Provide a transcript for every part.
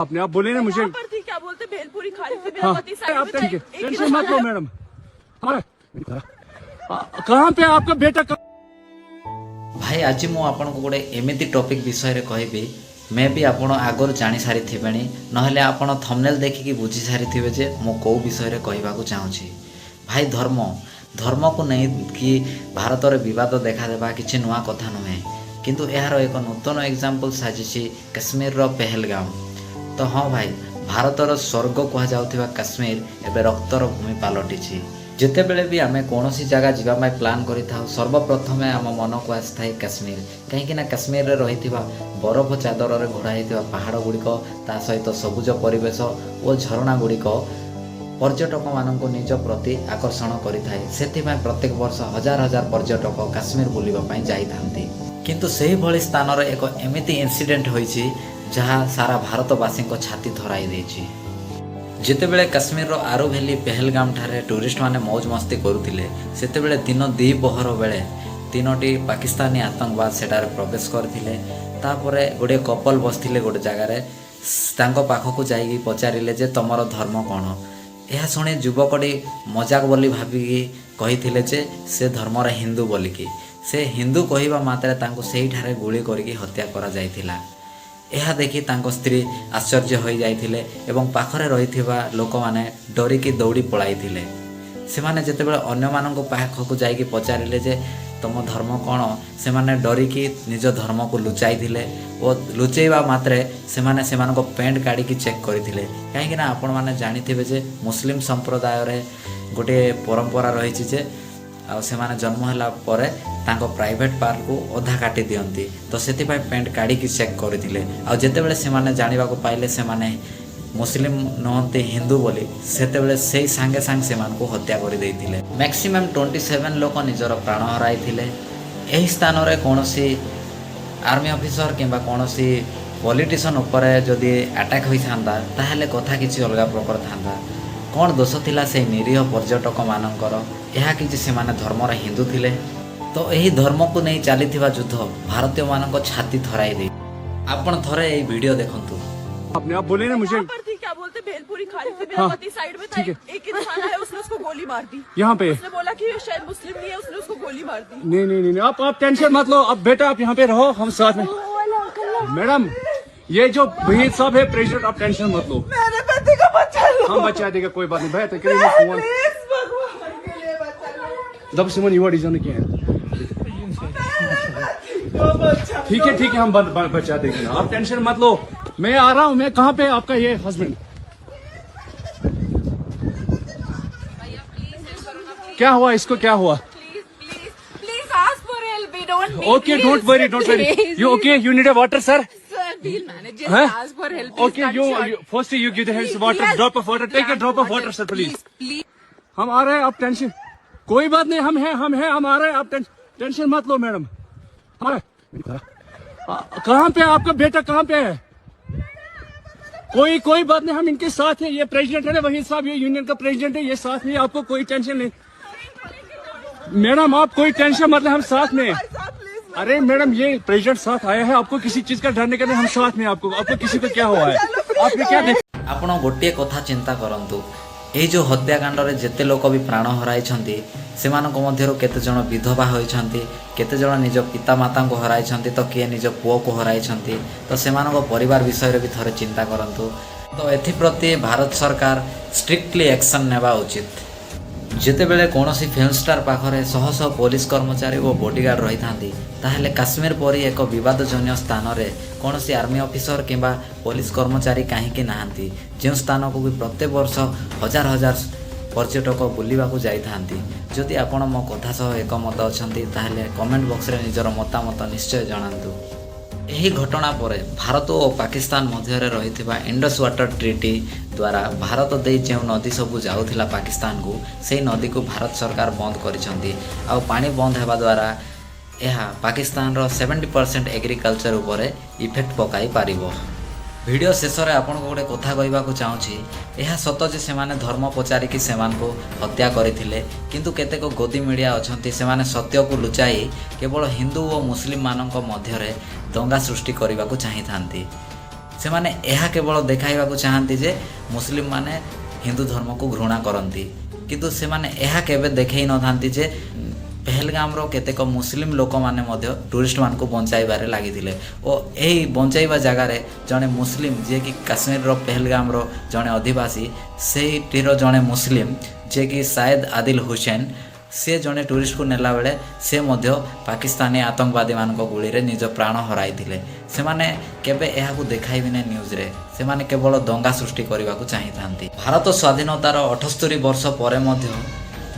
आपने आप बोले ना मुझे। यहाँ पर थी, क्या बोलते भेलपुरी खा रही थी, मेरा हाँ पति साइड आप में ठीक है, था, एक ही टेंशन मत लो दुकान है। मैडम। कहाँ पे आपका बेटा भाई आज मु आपन को गोटे एमिति टॉपिक विषय रे कहबी मे भी आपण आगर जानी सारी थिबेनी नहले आपण थंबनेल देखिकी बुझी सारी थिबे जे मु को विषय रे कहबा को चाहूची। भाई धर्म को नहीं कि भारत रे विवाद देखा देबा किछि नुआ कथा नुहे, किंतु यार एक नूतन एग्जांपल साजिछि कश्मीर रो पहलगाम। तो हाँ भाई, भारतर स्वर्ग कह जाउथिबा कश्मीर एबे रक्तर भूमि पलटिछि। जितेबेले भी आम कौन सी जगह जावाई प्लां करिथाउ सर्वप्रथम आम मन को आसए काश्मीर, कहीं कश्मीर रे रही बरफ चादर रे घोड़ाई पहाड़ गुड़िक ता सहित सबुज परिवेश और झरणा गुड़िक पर्यटक मानक निज प्रति आकर्षण करिथाए। सेथिबाई प्रत्येक वर्ष हजार हजार पर्यटक काश्मीर बुलिबा जाइथांती। किंतु सेही भली स्थान रे एक एमिति इंसिडेंट होईछि जहाँ सारा भारतवासी को छाती धराई देछि। जितेबेले काश्मीर आरू भैली पहलगाम ठारे टूरिस्ट माने मौज मस्ती करुथिले, सेतेबेले दिन दी पहर बेले तीनोटी पाकिस्तानी आतंकवाद सेटारे प्रवेश करथिले। तापरे गोटे कपल बसथिले गोटे जगार, तांको पाखकु जाइकी पचारिले जे तमर धर्म कौन। यह शुणी युवकटी मजाक बोली भाविकी कहिथिले जे से धर्मर हिंदू बोलिकी। से हिंदू कहिबा मात्रे तांको सेही ठारे गुली करिकी हत्या करा जाइथिला। यह देखि तांको स्त्री आश्चर्य हो जाइथिले एवं पाखरे रहिथिबा लोक माने डरिकी दौड़ी पळाइथिले। सेमाने जेतेबेले अन्य माननको पाखकु जाइकी पचारिले जे तम धर्म कौन, से माने डरिकी निज धर्म को लुचाइथिले और लुचेइबा मात्रे सेमाने सेमानको पेंट काढिकी चेक करिथिले। काहेकि ना आपण माने जानिथिबे जे मुस्लिम संप्रदाय रे गोटे परंपरा रहिछि जे से माने जन्म होला परे तांको प्राइवेट पार्ट को अधा काटी दियंती। तो सेतिपाई पेंट काढ़ी चेक करथिले। आ जेतेबेले से माने जानिबा को पाइले से माने मुस्लिम नहंती हिंदू बोली, सेतेबेले सेही सांगे सांग से मान को हत्या कर देइथिले। मैक्सिमम 27 लोक निजर प्राण हराइथिले। एही स्थान रे कोनोसी आर्मी ऑफिसर किंबा कोनोसी पॉलिटिशियन ऊपर जदि अटैक होई थांदा ताहेले कथा किछि अलगा प्रकार थांदा। कौन दोष थिला से निरीह पर्यटक मानकर, यह कि से माने धर्मर हिंदू थिले। तो यही धर्म को नहीं चलीथिबा युद्ध भारतीय मानक छाती थराई दे। आपण थरे ए वीडियो देखंतु। आपने आप बोले ना मुझे। यहाँ पर थी, क्या बोलते भेलपुरी खा रही थी, मेरा हाँ पति साइड में था, ठीक है, एक ही दुकान है, उसने उसको गोली मार दी। यहाँ पे उसने बोला कि ये शायद मुस्लिम नहीं है, उसने उसको गोली मार दी। नहीं नहीं नहीं आप टेंशन मत लो। अब बेटा आप यहाँ पे रहो, हम साथ में। मैडम ये जो भहीर साहब है प्रेसिडेंट, आप टेंशन मत लो। मेरे पति का बच्चा लो। हम बचा देगा, कोई बात नहीं। भाई फोन प्लीज भगवान के लिए बच्चा लो। दब सिमन युवा डिजाइन किया है। ठीक है ठीक है, हम बचा देंगे ना, आप टेंशन मत लो। मैं आ रहा हूँ। मैं कहाँ पे आपका ये हस्बैंड क्या हुआ, इसको क्या हुआ? Please ask for help. We don't need. Okay, don't worry, don't worry. You okay? You need a water, sir? Sir, we'll manage. Just Huh? ask for help. Okay, you first you give the hands water, drop of water. Take a drop of water, sir, please. Please. हम आ रहे हैं, आप tension कोई बात नहीं, हम हैं हम आ रहे हैं, आप टेंशन मत लो मैडम। कहाँ पे आपका बेटा, कहाँ पे है? कोई बात नहीं, हम इनके साथ हैं। ये प्रेसिडेंट है ना वही साहब, ये यूनियन का प्रेसिडेंट है, ये साथ है, आपको कोई टेंशन नहीं। मैडम आप कोई टेंशन मत ले, हम साथ में। अरे मैडम ये प्रेसिडेंट साथ आया है, आपको किसी चीज का डर नहीं करना, हम साथ में। आपको किसी को क्या हुआ है, आपने क्या देखा? आपण गोटे कथा चिंता करंतु, एही जो हत्याकांड रे जेते लोक भी प्राण हराइछंती सेमानक मध्यरु केते जण विधवा होइछंती, केते जण निज पिता माता को हराइछंती, तो किए निज पुओ को हराइछंती। तो सेमानक परिवार विषय रे भी थरे चिंता करंतु। तो एथि प्रति भारत सरकार स्ट्रिक्टली एक्शन नेबा उचित। जितेबेले कौनसी फिल्म स्टार पाखरे शह शह पुलिस कर्मचारी और बॉडीगार्ड रही थांती, ताहेले काश्मीर परी एक विवादजन्य स्थान रे कौनसी आर्मी ऑफिसर किंबा पुलिस कर्मचारी कहीं नहांती, जो स्थान को भी प्रत्येक वर्ष हजार हजार पर्यटक बुलिबाकू जाइथांती। जदि आपण मो कथा सह एकमत अछंती ताहेले कमेंट बॉक्स रे निजर मतामत निश्चय जणांतु। यही घटना पर भारत और पाकिस्तान मध्य रही इंडस वाटर ट्रिटी द्वारा भारत दे जो नदी सब जाऊला पाकिस्तान को, से नदी को भारत सरकार बंद करिसेंती। आ पानी बंद होगा द्वारा यह पाकिस्तान रो 70% एग्रीकल्चर उपरे इफेक्ट पकाई पारिबो। वीडियो शेष में आपन को गोटे कथा कहवाक चाहूँगी, यह सत जे से धर्म पचारिकी से हत्या करथिले, किंतु केतेक गोदी मीडिया अछंती से सत्य को लुचाई केवल हिंदू और मुस्लिम मानक मध्य दंगा सृष्टि करने को चाही थांती। ସେମାନେ ଏହା କେବଳ ଦେଖାଇବାକୁ ଚାହାନ୍ତି ଯେ ମୁସଲିମ ମାନେ ହିନ୍ଦୁ ଧର୍ମକୁ ଘୃଣା କରନ୍ତି, କିନ୍ତୁ ସେମାନେ ଏହା କେବେ ଦେଖାଇ ନଥାନ୍ତି ଯେ ପେହେଲଗାମର କେତେକ ମୁସଲିମ ଲୋକମାନେ ମଧ୍ୟ ଟୁରିଷ୍ଟମାନଙ୍କୁ ବଞ୍ଚାଇବାରେ ଲାଗିଥିଲେ ଓ ଏହି ବଞ୍ଚାଇବା ଜାଗାରେ ଜଣେ ମୁସଲିମ ଯିଏକି କାଶ୍ମୀରର ପେହେଲଗାମର ଜଣେ ଅଧିବାସୀ, ସେଇଟିର ଜଣେ ମୁସଲିମ ଯିଏକି ସାୟଦ ଆଦିଲ ହୁସେନ, ସେ ଜଣେ ଟୁରିଷ୍ଟକୁ ନେଲା ବେଳେ ସେ ମଧ୍ୟ ପାକିସ୍ତାନୀ ଆତଙ୍କବାଦୀମାନଙ୍କ ଗୁଳିରେ ନିଜ ପ୍ରାଣ ହରାଇଥିଲେ। ସେମାନେ କେବେ ଏହାକୁ ଦେଖାଇବେନି ନ୍ୟୁଜ୍ରେ, ସେମାନେ କେବଳ ଦଙ୍ଗା ସୃଷ୍ଟି କରିବାକୁ ଚାହିଁଥାନ୍ତି। ଭାରତ ସ୍ୱାଧୀନତାର 78 ବର୍ଷ ପରେ ମଧ୍ୟ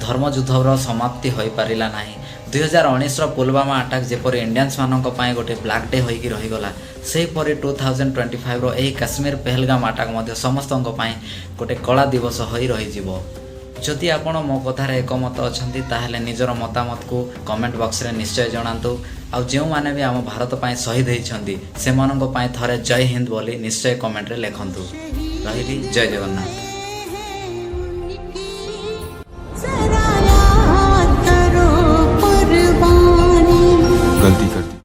ଧର୍ମଯୁଦ୍ଧର ସମାପ୍ତି ହୋଇପାରିଲା ନାହିଁ। 2019ର ପୁଲୱାମା ଆଟାକ୍ ଯେପରି ଇଣ୍ଡିଆନ୍ସମାନଙ୍କ ପାଇଁ ଗୋଟେ ବ୍ଲାକ୍ ଡେ ହୋଇକି ରହିଗଲା, ସେହିପରି 2025ର ଏହି କାଶ୍ମୀର ପେହେଲଗାମ ଆଟାକ୍ ମଧ୍ୟ ସମସ୍ତଙ୍କ ପାଇଁ ଗୋଟେ କଳା ଦିବସ ହୋଇ ରହିଯିବ। ଯଦି ଆପଣ ମୋ କଥାରେ ଏକମତ ଅଛନ୍ତି ତାହେଲେ ନିଜର ମତାମତକୁ କମେଣ୍ଟ ବକ୍ସରେ ନିଶ୍ଚୟ ଜଣାନ୍ତୁ। ଆଉ ଯେଉଁମାନେ ବି ଆମ ଭାରତ ପାଇଁ ଶହୀଦ ହୋଇଛନ୍ତି ସେମାନଙ୍କ ପାଇଁ ଥରେ ଜୟ ହିନ୍ଦ ବୋଲି ନିଶ୍ଚୟ କମେଣ୍ଟରେ ଲେଖନ୍ତୁ। ରହିଲି, ଜୟ ଜଗନ୍ନାଥ।